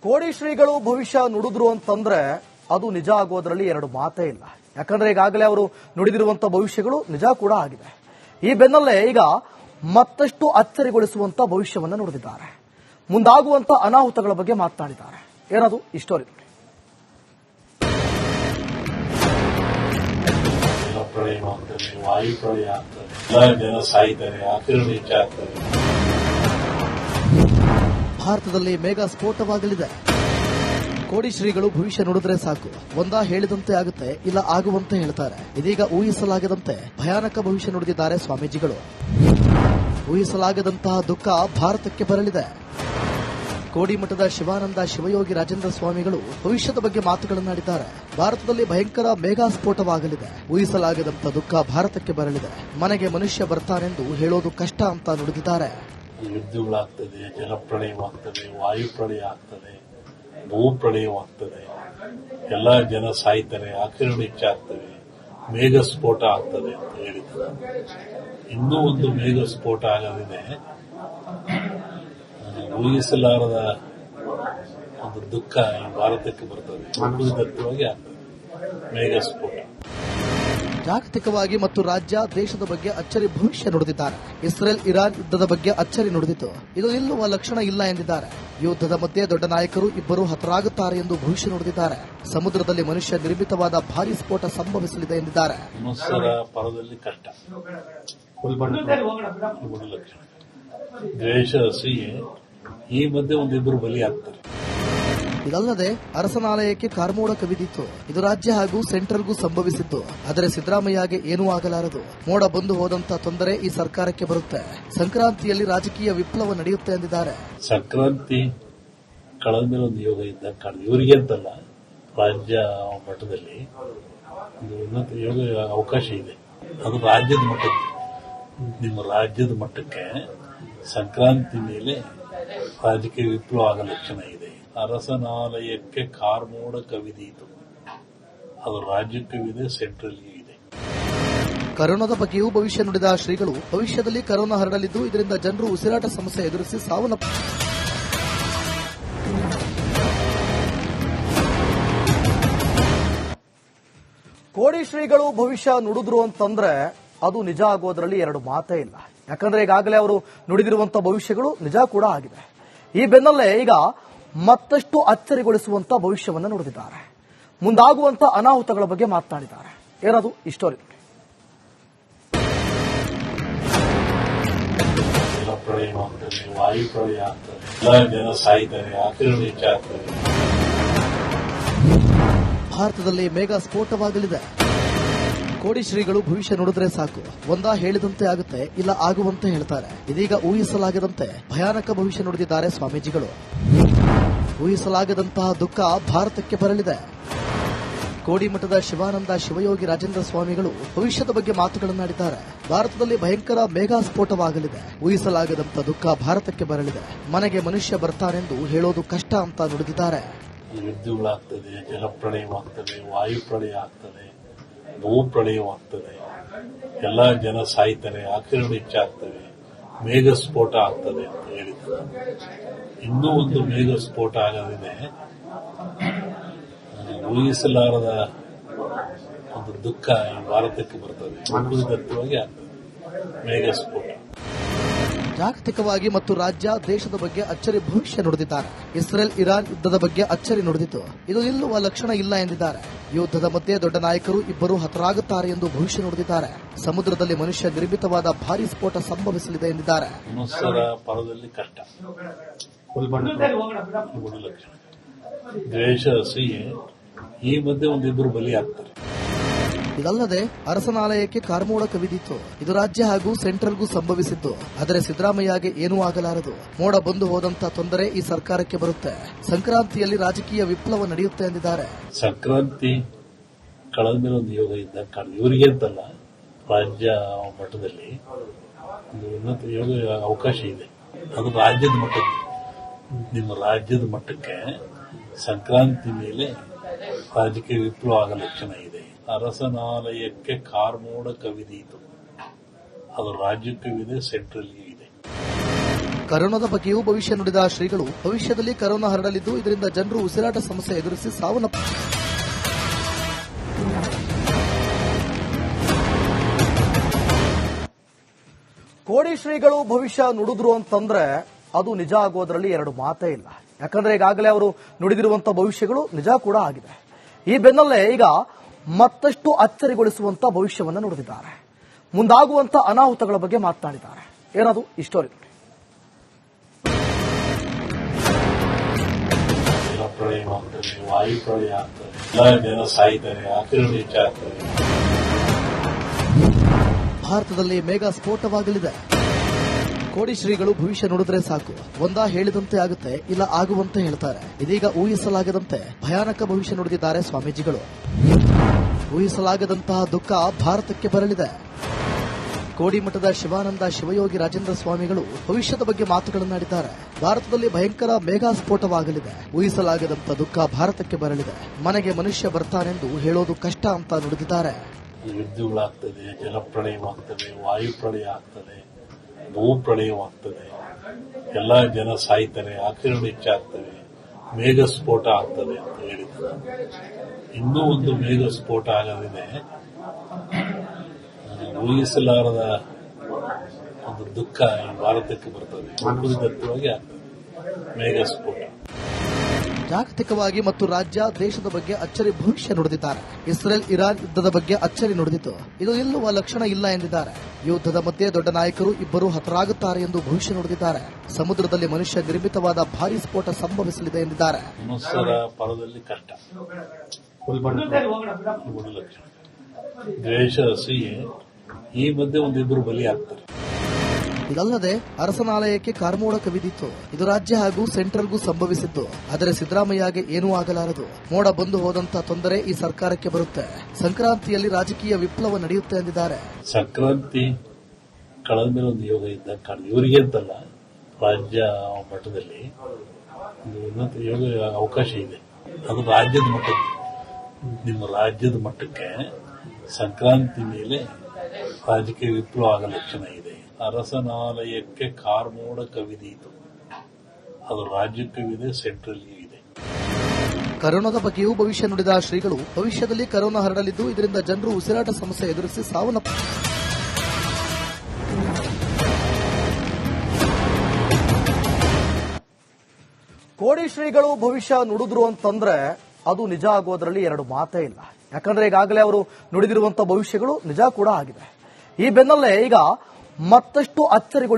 ಕೋಡಿ ಶ್ರೀಗಳು ಭವಿಷ್ಯ ನುಡಿದ್ರು ಅಂತಂದ್ರೆ ಅದು ನಿಜ ಆಗೋದ್ರಲ್ಲಿ ಎರಡು ಮಾತೇ ಇಲ್ಲ. ಯಾಕಂದ್ರೆ ಈಗಾಗಲೇ ಅವರು ನುಡಿದಿರುವಂತ ಭವಿಷ್ಯಗಳು ನಿಜ ಕೂಡ ಆಗಿದೆ. ಈ ಬೆನ್ನಲ್ಲೇ ಈಗ ಮತ್ತಷ್ಟು ಅಚ್ಚರಿಗೊಳಿಸುವಂತ ಭವಿಷ್ಯವನ್ನ ನುಡಿದಿದ್ದಾರೆ. ಮುಂದಾಗುವಂತ ಅನಾಹುತಗಳ ಬಗ್ಗೆ ಮಾತನಾಡಿದ್ದಾರೆ. ಏನದು ಈ ಸ್ಟೋರಿ ನೋಡಿ. ಪ್ರಳಯ ಆಗ್ತದೆ, ವಾಯು ಪ್ರಳಯ ಆಗ್ತದೆ, ಎಲ್ಲ ಜನ ಸಾಯ್ತಾರೆ, ಆಕಿರಣ ಹೆಚ್ಚಾಗ್ತದೆ. ಭಾರತದಲ್ಲಿ ಮೇಘಾ ಸ್ಫೋಟವಾಗಲಿದೆ. ಕೋಡಿ ಶ್ರೀಗಳು ಭವಿಷ್ಯ ನುಡಿದ್ರೆ ಸಾಕು, ಒಂದಾ ಹೇಳಿದಂತೆ ಆಗುತ್ತೆ, ಇಲ್ಲ ಆಗುವಂತೆ ಹೇಳ್ತಾರೆ. ಇದೀಗ ಊಹಿಸಲಾಗದಂತೆ ಭಯಾನಕ ಭವಿಷ್ಯ ನುಡಿದಿದ್ದಾರೆ ಸ್ವಾಮೀಜಿಗಳು. ಊಹಿಸಲಾಗದಂತಹ ದುಃಖ ಭಾರತಕ್ಕೆ ಬರಲಿದೆ. ಕೋಡಿ ಮಠದ ಶಿವಾನಂದ ಶಿವಯೋಗಿ ರಾಜೇಂದ್ರ ಸ್ವಾಮಿಗಳು ಭವಿಷ್ಯದ ಬಗ್ಗೆ ಮಾತುಗಳನ್ನಾಡಿದ್ದಾರೆ. ಭಾರತದಲ್ಲಿ ಭಯಂಕರ ಮೇಘಾ ಸ್ಫೋಟವಾಗಲಿದೆ. ಊಹಿಸಲಾಗದಂತಹ ದುಃಖ ಭಾರತಕ್ಕೆ ಬರಲಿದೆ. ಮನೆಗೆ ಮನುಷ್ಯ ಬರ್ತಾನೆಂದು ಹೇಳೋದು ಕಷ್ಟ ಅಂತ ನುಡಿದಿದ್ದಾರೆ. ಯುದ್ಧಗಳಾಗ್ತದೆ, ಜಲಪ್ರಳಯವಾಗ್ತದೆ, ವಾಯು ಪ್ರಳಯ ಆಗ್ತದೆ, ಭೂ ಪ್ರಳಯವಾಗ್ತದೆ, ಎಲ್ಲ ಜನ ಸಾಯ್ತಾರೆ, ಆಕಿರಣ ಹೆಚ್ಚಾಗ್ತವೆ, ಮೇಘ ಸ್ಫೋಟ ಆಗ್ತದೆ ಅಂತ ಹೇಳಿದ್ದಾರೆ. ಇನ್ನೂ ಒಂದು ಮೇಘ ಸ್ಫೋಟ ಆಗಲಿದೆ. ಊಹಿಸಲಾರದ ಒಂದು ದುಃಖ ಈ ಭಾರತಕ್ಕೆ ಬರ್ತದೆ. ದತ್ತವಾಗಿ ಆಗ್ತದೆ ಮೇಘ ಸ್ಫೋಟ. ಜಾಗತಿಕವಾಗಿ ಮತ್ತು ರಾಜ್ಯ ದೇಶದ ಬಗ್ಗೆ ಅಚ್ಚರಿ ಭವಿಷ್ಯ ನುಡಿದಿದ್ದಾರೆ. ಇಸ್ರೇಲ್ ಇರಾನ್ ಯುದ್ಧದ ಬಗ್ಗೆ ಅಚ್ಚರಿ ನುಡಿದಿತ್ತು. ಇದು ನಿಲ್ಲುವ ಲಕ್ಷಣ ಇಲ್ಲ ಎಂದಿದ್ದಾರೆ. ಯುದ್ಧದ ಮಧ್ಯೆ ದೊಡ್ಡ ನಾಯಕರು ಇಬ್ಬರು ಹತರಾಗುತ್ತಾರೆ ಎಂದು ಭವಿಷ್ಯ ನುಡಿದಿದ್ದಾರೆ. ಸಮುದ್ರದಲ್ಲಿ ಮನುಷ್ಯ ನಿರ್ಮಿತವಾದ ಭಾರೀ ಸ್ಫೋಟ ಸಂಭವಿಸಲಿದೆ ಎಂದಿದ್ದಾರೆ. ಮನುಷ್ಯರ ಪರದಲ್ಲಿ ಕಷ್ಟ, ಲಕ್ಷಣ ದ್ವೇಷ, ಅಸೂಯೆ, ಈ ಮಧ್ಯೆ ಒಂದಿಬ್ಬರು ಬಲಿಯಾಗ್ತಾರೆ. ಇದಲ್ಲದೆ ಅರಸನಾಲಯಕ್ಕೆ ಕಾರ್ಮೋಡ ಕವಿದಿತ್ತು. ಇದು ರಾಜ್ಯ ಹಾಗೂ ಸೆಂಟ್ರಲ್ಗೂ ಸಂಭವಿಸಿತ್ತು. ಆದರೆ ಸಿದ್ದರಾಮಯ್ಯಗೆ ಏನೂ ಆಗಲಾರದು. ಮೋಡ ಬಂದು ಹೋದಂತ ತೊಂದರೆ ಈ ಸರ್ಕಾರಕ್ಕೆ ಬರುತ್ತೆ. ಸಂಕ್ರಾಂತಿಯಲ್ಲಿ ರಾಜಕೀಯ ವಿಪ್ಲವ ನಡೆಯುತ್ತೆ ಎಂದಿದ್ದಾರೆ. ಸಂಕ್ರಾಂತಿ ಕಳೆದ ಮೇಲೆ ಒಂದು ಯೋಗ ಇದ್ದ ಕಾರಣ ಇವರಿಗೆ ಅಂತಲ್ಲ, ರಾಜ್ಯ ಮಟ್ಟದಲ್ಲಿ ಒಂದು ಉನ್ನತ ಯೋಗ ಅವಕಾಶ ಇದೆ. ಅದು ರಾಜ್ಯದ ಮಟ್ಟಕ್ಕೆ, ನಿಮ್ಮ ರಾಜ್ಯದ ಮಟ್ಟಕ್ಕೆ ಸಂಕ್ರಾಂತಿ ಮೇಲೆ ರಾಜಕೀಯ ವಿಪ್ಲವ ಆಗೋ ಲಕ್ಷಣ ಇದೆ. ಅರಸನಾಲಯಕ್ಕೆ ಕಾರ್ಮೋಡ ಕವಿದೀತು. ಅದು ರಾಜ್ಯಕ್ಕೂ ಇದೆ, ಸೆಂಟ್ರಲ್ಗೂ ಇದೆ. ಕರೋನಾದ ಬಗ್ಗೆಯೂ ಭವಿಷ್ಯ ನುಡಿದ ಶ್ರೀಗಳು ಭವಿಷ್ಯದಲ್ಲಿ ಕರೋನಾ ಹರಡಲಿದ್ದು, ಇದರಿಂದ ಜನರು ಉಸಿರಾಟ ಸಮಸ್ಯೆ ಎದುರಿಸಿ ಸಾವನ್ನಪ್ಪ. ಕೋಡಿ ಶ್ರೀಗಳು ಭವಿಷ್ಯ ನುಡಿದ್ರು ಅಂತಂದ್ರೆ ಅದು ನಿಜ ಆಗೋದ್ರಲ್ಲಿ ಎರಡು ಮಾತೇ ಇಲ್ಲ. ಯಾಕಂದ್ರೆ ಈಗಾಗಲೇ ಅವರು ನುಡಿದಿರುವಂತಹ ಭವಿಷ್ಯಗಳು ನಿಜ ಕೂಡ ಆಗಿದೆ. ಈ ಬೆನ್ನಲ್ಲೇ ಈಗ ಮತ್ತಷ್ಟು ಅಚ್ಚರಿಗೊಳಿಸುವಂತ ಭವಿಷ್ಯವನ್ನ ನುಡಿದಿದ್ದಾರೆ. ಮುಂದಾಗುವಂತ ಅನಾಹುತಗಳ ಬಗ್ಗೆ ಮಾತನಾಡಿದ್ದಾರೆ. ಏನದು ಈ ಸ್ಟೋರಿ ನೋಡಿ. ಜಲಪ್ರಳಯ ಆಗ್ತದೆ, ವಾಯು ಪ್ರಳಯ ಆಗ್ತದೆ, ಎಲ್ಲ ಜನ ಸಾಯ್ತಾರೆ, ಆಕಿರಣ ಹೆಚ್ಚಾಗ್ತದೆ. ಭಾರತದಲ್ಲಿ ಮೇಘಾ ಸ್ಫೋಟವಾಗಲಿದೆ. ಕೋಡಿ ಶ್ರೀಗಳು ಭವಿಷ್ಯ ನುಡಿದ್ರೆ ಸಾಕು, ಒಂದಾ ಹೇಳಿದಂತೆ ಆಗುತ್ತೆ, ಇಲ್ಲ ಆಗುವಂತೆ ಹೇಳ್ತಾರೆ. ಇದೀಗ ಊಹಿಸಲಾಗದಂತೆ ಭಯಾನಕ ಭವಿಷ್ಯ ನುಡಿದಿದ್ದಾರೆ ಸ್ವಾಮೀಜಿಗಳು. ಊಹಿಸಲಾಗದಂತಹ ದುಃಖ ಭಾರತಕ್ಕೆ ಬರಲಿದೆ. ಕೋಡಿ ಮಠದ ಶಿವಾನಂದ ಶಿವಯೋಗಿ ರಾಜೇಂದ್ರ ಸ್ವಾಮಿಗಳು ಭವಿಷ್ಯದ ಬಗ್ಗೆ ಮಾತುಗಳನ್ನಾಡಿದ್ದಾರೆ. ಭಾರತದಲ್ಲಿ ಭಯಂಕರ ಮೇಘಾ ಸ್ಫೋಟವಾಗಲಿದೆ. ಊಹಿಸಲಾಗದಂತಹ ದುಃಖ ಭಾರತಕ್ಕೆ ಬರಲಿದೆ. ಮನೆಗೆ ಮನುಷ್ಯ ಬರ್ತಾನೆಂದು ಹೇಳೋದು ಕಷ್ಟ ಅಂತ ನುಡಿದಿದ್ದಾರೆ. ಯುದ್ಧಗಳಾಗ್ತದೆ, ಜಲಪ್ರಳಯವಾಗ್ತದೆ, ವಾಯು ಪ್ರಳಯ ಆಗ್ತದೆ, ಭೂ ಪ್ರಳಯವಾಗ್ತದೆ, ಎಲ್ಲ ಜನ ಸಾಯ್ತಾರೆ, ಆಕಿರಣ ಹೆಚ್ಚಾಗ್ತವೆ, ಮೇಘ ಸ್ಫೋಟ ಆಗ್ತದೆ ಅಂತ ಹೇಳಿದ್ದಾರೆ. ಇನ್ನೂ ಒಂದು ಮೇಘ ಸ್ಫೋಟ ಆಗಲಿದೆ. ಊಹಿಸಲಾರದ ಒಂದು ದುಃಖ ಈ ಭಾರತಕ್ಕೆ ಬರ್ತದೆ. ದತ್ತವಾಗಿ ಆಗ್ತದೆ ಮೇಘ ಸ್ಫೋಟ. ಜಾಗತಿಕವಾಗಿ ಮತ್ತು ರಾಜ್ಯ ದೇಶದ ಬಗ್ಗೆ ಅಚ್ಚರಿ ಭವಿಷ್ಯ ನುಡಿದಿದ್ದಾರೆ. ಇಸ್ರೇಲ್ ಇರಾನ್ ಯುದ್ಧದ ಬಗ್ಗೆ ಅಚ್ಚರಿ ನುಡಿದಿತ್ತು. ಇದು ನಿಲ್ಲುವ ಲಕ್ಷಣ ಇಲ್ಲ ಎಂದಿದ್ದಾರೆ. ಯುದ್ಧದ ಮಧ್ಯೆ ದೊಡ್ಡ ನಾಯಕರು ಇಬ್ಬರು ಹತರಾಗುತ್ತಾರೆ ಎಂದು ಭವಿಷ್ಯ ನುಡಿದಿದ್ದಾರೆ. ಸಮುದ್ರದಲ್ಲಿ ಮನುಷ್ಯ ನಿರ್ಮಿತವಾದ ಭಾರೀ ಸ್ಫೋಟ ಸಂಭವಿಸಲಿದೆ ಎಂದಿದ್ದಾರೆ. ಮನುಷ್ಯರ ಪರದಲ್ಲಿ ಕಷ್ಟ, ಲಕ್ಷಣ ದ್ವೇಷ, ಅಸೂಯೆ, ಈ ಮಧ್ಯೆ ಒಂದಿಬ್ಬರು ಬಲಿಯಾಗ್ತಾರೆ. ಇದಲ್ಲದೆ ಅರಸನಾಲಯಕ್ಕೆ ಕಾರ್ಮೋಡ ಕವಿದಿತ್ತು. ಇದು ರಾಜ್ಯ ಹಾಗೂ ಸೆಂಟ್ರಲ್ಗೂ ಸಂಭವಿಸಿತ್ತು. ಆದರೆ ಸಿದ್ದರಾಮಯ್ಯಗೆ ಏನೂ ಆಗಲಾರದು. ಮೋಡ ಬಂದು ಹೋದಂತ ತೊಂದರೆ ಈ ಸರ್ಕಾರಕ್ಕೆ ಬರುತ್ತೆ. ಸಂಕ್ರಾಂತಿಯಲ್ಲಿ ರಾಜಕೀಯ ವಿಪ್ಲವ ನಡೆಯುತ್ತೆ ಎಂದಿದ್ದಾರೆ. ಸಂಕ್ರಾಂತಿ ಕಳೆದ ಮೇಲೆ ಒಂದು ಯೋಗ ಇದ್ದ ಕಾರಣ ಇವರಿಗೆ ಅಂತಲ್ಲ, ರಾಜ್ಯ ಮಟ್ಟದಲ್ಲಿ ಒಂದು ಉನ್ನತ ಯೋಗ ಅವಕಾಶ ಇದೆ. ಅದು ರಾಜ್ಯದ ಮಟ್ಟಕ್ಕೆ, ನಿಮ್ಮ ರಾಜ್ಯದ ಮಟ್ಟಕ್ಕೆ ಸಂಕ್ರಾಂತಿ ಮೇಲೆ ರಾಜಕೀಯ ವಿಪ್ಲವ ಆಗೋ ಲಕ್ಷಣ ಇದೆ. ಅರಸನಾಲಯಕ್ಕೆ ಕಾರ್ಮೋಡ ಕವಿದೀತು. ಅದು ರಾಜ್ಯಕ್ಕೂ ಇದೆ, ಸೆಂಟ್ರಲ್ಗೂ ಇದೆ. ಕರೋನಾದ ಬಗ್ಗೆಯೂ ಭವಿಷ್ಯ ನುಡಿದ ಶ್ರೀಗಳು ಭವಿಷ್ಯದಲ್ಲಿ ಕರೋನಾ ಹರಡಲಿದ್ದು ಇದರಿಂದ ಜನರು ಉಸಿರಾಟ ಸಮಸ್ಯೆ ಎದುರಿಸಿ ಕೋಡಿ ಶ್ರೀಗಳು ಭವಿಷ್ಯ ನುಡಿದ್ರು ಅಂತಂದ್ರೆ ಅದು ನಿಜ ಆಗೋದ್ರಲ್ಲಿ ಎರಡು ಮಾತೇ ಇಲ್ಲ. ಯಾಕಂದ್ರೆ ಈಗಾಗಲೇ ಅವರು ನುಡಿದಿರುವಂತಹ ಭವಿಷ್ಯಗಳು ನಿಜ ಕೂಡ ಆಗಿದೆ. ಈ ಬೆನ್ನಲ್ಲೇ ಈಗ ಮತ್ತಷ್ಟು ಅಚ್ಚರಿಗೊಳಿಸುವಂತ ಭವಿಷ್ಯವನ್ನ ನುಡಿದಿದ್ದಾರೆ. ಮುಂದಾಗುವಂತ ಅನಾಹುತಗಳ ಬಗ್ಗೆ ಮಾತನಾಡಿದ್ದಾರೆ. ಏನದು ಈ ಸ್ಟೋರಿ ನೋಡಿ. ಪ್ರಳಯ ಆಗ್ತದೆ, ವಾಯು ಪ್ರಳಯ ಆಗ್ತದೆ, ಎಲ್ಲ ಜನ ಸಾಯ್ತಾರೆ, ಆಕ್ಸಿಡೆಂಟ್ ಹೆಚ್ಚಾಗ್ತದೆ. ಭಾರತದಲ್ಲಿ ಮೇಘಾ ಸ್ಫೋಟವಾಗಲಿದೆ. ಕೋಡಿ ಶ್ರೀಗಳು ಭವಿಷ್ಯ ನುಡಿದ್ರೆ ಸಾಕು, ಒಂದಾ ಹೇಳಿದಂತೆ ಆಗುತ್ತೆ, ಇಲ್ಲ ಆಗುವಂತೆ ಹೇಳ್ತಾರೆ. ಇದೀಗ ಊಹಿಸಲಾಗದಂತೆ ಭಯಾನಕ ಭವಿಷ್ಯ ನುಡಿದಿದ್ದಾರೆ ಸ್ವಾಮೀಜಿಗಳು. ಊಹಿಸಲಾಗದಂತಹ ದುಃಖ ಭಾರತಕ್ಕೆ ಬರಲಿದೆ. ಕೋಡಿಮಠದ ಶಿವಾನಂದ ಶಿವಯೋಗಿ ರಾಜೇಂದ್ರ ಸ್ವಾಮಿಗಳು ಭವಿಷ್ಯದ ಬಗ್ಗೆ ಮಾತುಗಳನ್ನಾಡಿದ್ದಾರೆ. ಭಾರತದಲ್ಲಿ ಭಯಂಕರ ಮೇಘಾ ಸ್ಫೋಟವಾಗಲಿದೆ. ಊಹಿಸಲಾಗದಂತ ದುಃಖ ಭಾರತಕ್ಕೆ ಬರಲಿದೆ. ಮನೆಗೆ ಮನುಷ್ಯ ಬರ್ತಾನೆಂದು ಹೇಳೋದು ಕಷ್ಟ ಅಂತ ನುಡಿದಿದ್ದಾರೆ. ಯುದ್ಧಗಳಾಗ್ತದೆ, ಜಲಪ್ರಳಯವಾಗ್ತದೆ, ವಾಯು ಪ್ರಳಯ ಆಗ್ತದೆ, ಭೂ ಪ್ರಳಯವಾಗ್ತದೆ, ಎಲ್ಲ ಜನ ಸಾಯ್ತಾರೆ, ಆಕ್ಸಿಡೆಂಟ್ ಹೆಚ್ಚಾಗ್ತವೆ, ಮೇಘ ಸ್ಫೋಟ ಆಗ್ತದೆ ಅಂತ ಹೇಳಿದ್ದಾರೆ. ಇನ್ನೂ ಒಂದು ಮೇಘ ಸ್ಫೋಟ ಆಗಲಿದೆ. ಊಹಿಸಲಾರದ ಒಂದು ದುಃಖ ಈ ಭಾರತಕ್ಕೆ ಬರ್ತದೆ. ಅದ್ಭುತವಾಗಿ ಆಗ್ತದೆ ಮೇಘ ಸ್ಫೋಟ. ಜಾಗತಿಕವಾಗಿ ಮತ್ತು ರಾಜ್ಯ ದೇಶದ ಬಗ್ಗೆ ಅಚ್ಚರಿ ಭವಿಷ್ಯ ನುಡಿದಿದ್ದಾರೆ. ಇಸ್ರೇಲ್ ಇರಾನ್ ಯುದ್ಧದ ಬಗ್ಗೆ ಅಚ್ಚರಿ ನುಡಿದಿತ್ತು. ಇದು ನಿಲ್ಲುವ ಲಕ್ಷಣ ಇಲ್ಲ ಎಂದಿದ್ದಾರೆ. ಯುದ್ಧದ ಮಧ್ಯೆ ದೊಡ್ಡ ನಾಯಕರು ಇಬ್ಬರು ಹತರಾಗುತ್ತಾರೆ ಎಂದು ಭವಿಷ್ಯ ನುಡಿದಿದ್ದಾರೆ. ಸಮುದ್ರದಲ್ಲಿ ಮನುಷ್ಯ ನಿರ್ಮಿತವಾದ ಭಾರೀ ಸ್ಫೋಟ ಸಂಭವಿಸಲಿದೆ ಎಂದಿದ್ದಾರೆ. ಮನುಷ್ಯರ ಪರದಲ್ಲಿ ಕಷ್ಟ, ದ್ವೇಷ, ಅಸೂಯೆ, ಈ ಮಧ್ಯೆ ಒಂದಿಬ್ಬರು ಬಲಿಯಾಗ್ತಾರೆ. ಇದಲ್ಲದೆ ಅರಸನಾಲಯಕ್ಕೆ ಕಾರ್ಮೋಡ ಕವಿದಿತ್ತು. ಇದು ರಾಜ್ಯ ಹಾಗೂ ಸೆಂಟ್ರಲ್ಗೂ ಸಂಭವಿಸಿದ್ದು. ಆದರೆ ಸಿದ್ದರಾಮಯ್ಯಗೆ ಏನೂ ಆಗಲಾರದು. ಮೋಡ ಬಂದು ಹೋದಂತ ತೊಂದರೆ ಈ ಸರ್ಕಾರಕ್ಕೆ ಬರುತ್ತೆ. ಸಂಕ್ರಾಂತಿಯಲ್ಲಿ ರಾಜಕೀಯ ವಿಪ್ಲವ ನಡೆಯುತ್ತೆ ಎಂದಿದ್ದಾರೆ. ಸಂಕ್ರಾಂತಿ ಕಳೆದ ಮೇಲೆ ಒಂದು ಯೋಗ ಇದ್ದಾಗ ಕಾಣ್ತದೆ. ಇವರಿಗೆ ಅಂತಲ್ಲ, ರಾಜ್ಯ ಮಟ್ಟದಲ್ಲಿ ಒಂದು ಉನ್ನತ ಯೋಗ ಅವಕಾಶ ಇದೆ. ಅದು ರಾಜ್ಯದ ಮಟ್ಟಕ್ಕೆ, ನಿಮ್ಮ ರಾಜ್ಯದ ಮಟ್ಟಕ್ಕೆ ಸಂಕ್ರಾಂತಿ ಮೇಲೆ ರಾಜಕೀಯ ವಿಪ್ಲವ ಆಗೋ ಲಕ್ಷಣ ಇದೆ. ಅರಸನಾಲಯಕ್ಕೆ ಕಾರ್ಮೋಡ ಕವಿದೀತು. ಅದು ರಾಜ್ಯಕ್ಕೂ ಇದೆ, ಸೆಂಟ್ರಲ್ಗೂ ಇದೆ. ಕರೋನಾದ ಬಗ್ಗೆಯೂ ಭವಿಷ್ಯ ನುಡಿದ ಶ್ರೀಗಳು ಭವಿಷ್ಯದಲ್ಲಿ ಕರೋನಾ ಹರಡಲಿದ್ದು ಇದರಿಂದ ಜನರು ಉಸಿರಾಟ ಸಮಸ್ಯೆ ಎದುರಿಸಿ ಕೋಡಿ ಶ್ರೀಗಳು ಭವಿಷ್ಯ ನುಡಿದ್ರು ಅಂತಂದ್ರೆ ಅದು ನಿಜ ಆಗೋದ್ರಲ್ಲಿ ಎರಡು ಮಾತೇ ಇಲ್ಲ. ಯಾಕಂದ್ರೆ ಈಗಾಗಲೇ ಅವರು ನುಡಿದಿರುವಂತಹ ಭವಿಷ್ಯಗಳು ನಿಜ ಕೂಡ ಆಗಿದೆ. ಈ ಬೆನ್ನಲ್ಲೇ ಈಗ ಮತ್ತಷ್ಟು ಅಚ್ಚರಿಗೊಳಿಸುವ